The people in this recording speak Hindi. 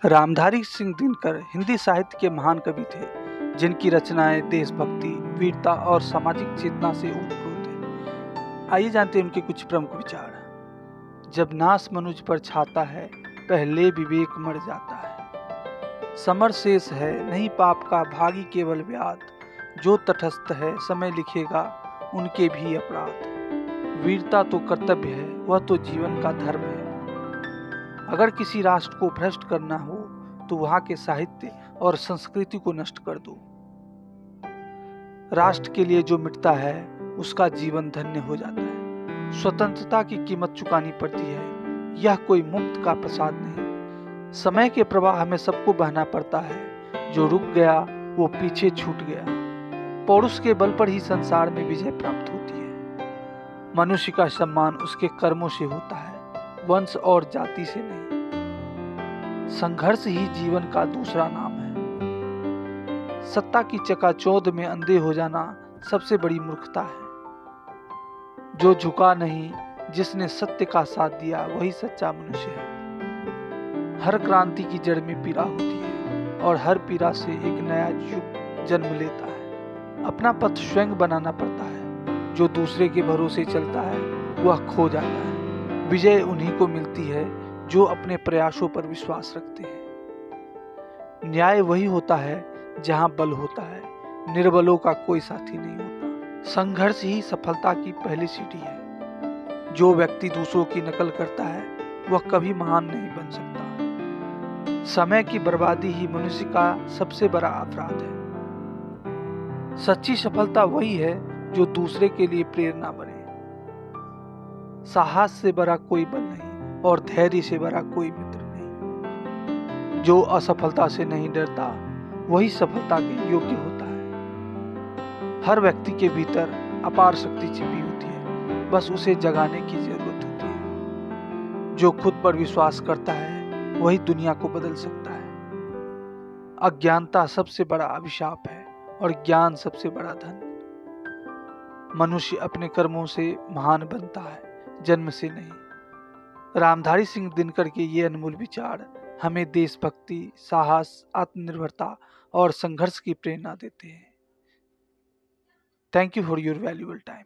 रामधारी सिंह दिनकर हिंदी साहित्य के महान कवि थे, जिनकी रचनाएं देशभक्ति, वीरता और सामाजिक चेतना से ओतप्रोत हैं। आइए जानते हैं उनके कुछ प्रमुख विचार। जब नाश मनुज पर छाता है, पहले विवेक मर जाता है। समर शेष है नहीं पाप का, भागी केवल व्याध। जो तटस्थ है समय लिखेगा उनके भी अपराध। वीरता तो कर्तव्य है, वह तो जीवन का धर्म है। अगर किसी राष्ट्र को भ्रष्ट करना हो तो वहां के साहित्य और संस्कृति को नष्ट कर दो। राष्ट्र के लिए जो मिटता है उसका जीवन धन्य हो जाता है। स्वतंत्रता की कीमत चुकानी पड़ती है, यह कोई मुफ्त का प्रसाद नहीं। समय के प्रवाह में सबको बहना पड़ता है, जो रुक गया वो पीछे छूट गया। पौरुष के बल पर ही संसार में विजय प्राप्त होती है। मनुष्य का सम्मान उसके कर्मों से होता है, वंश और जाति से नहीं। संघर्ष ही जीवन का दूसरा नाम है। सत्ता की चकाचौंध में अंधे हो जाना सबसे बड़ी मूर्खता है। जो झुका नहीं, जिसने सत्य का साथ दिया, वही सच्चा मनुष्य है। हर क्रांति की जड़ में पीड़ा होती है और हर पीड़ा से एक नया युग जन्म लेता है। अपना पथ स्वयं बनाना पड़ता है। जो दूसरे के भरोसे चलता है वह खो जाता है। विजय उन्हीं को मिलती है जो अपने प्रयासों पर विश्वास रखते हैं। न्याय वही होता है जहां बल होता है, निर्बलों का कोई साथी नहीं होता। संघर्ष ही सफलता की पहली सीढ़ी है। जो व्यक्ति दूसरों की नकल करता है वह कभी महान नहीं बन सकता। समय की बर्बादी ही मनुष्य का सबसे बड़ा अपराध है। सच्ची सफलता वही है जो दूसरे के लिए प्रेरणा बने। साहस से बड़ा कोई बल नहीं और धैर्य से बड़ा कोई मित्र नहीं। जो असफलता से नहीं डरता वही सफलता के योग्य होता है। हर व्यक्ति के भीतर अपार शक्ति छिपी होती है, बस उसे जगाने की जरूरत होती है। जो खुद पर विश्वास करता है वही दुनिया को बदल सकता है। अज्ञानता सबसे बड़ा अभिशाप है और ज्ञान सबसे बड़ा धन। मनुष्य अपने कर्मों से महान बनता है, जन्म से नहीं। रामधारी सिंह दिनकर के ये अनमोल विचार हमें देशभक्ति, साहस, आत्मनिर्भरता और संघर्ष की प्रेरणा देते हैं। Thank you for your valuable time.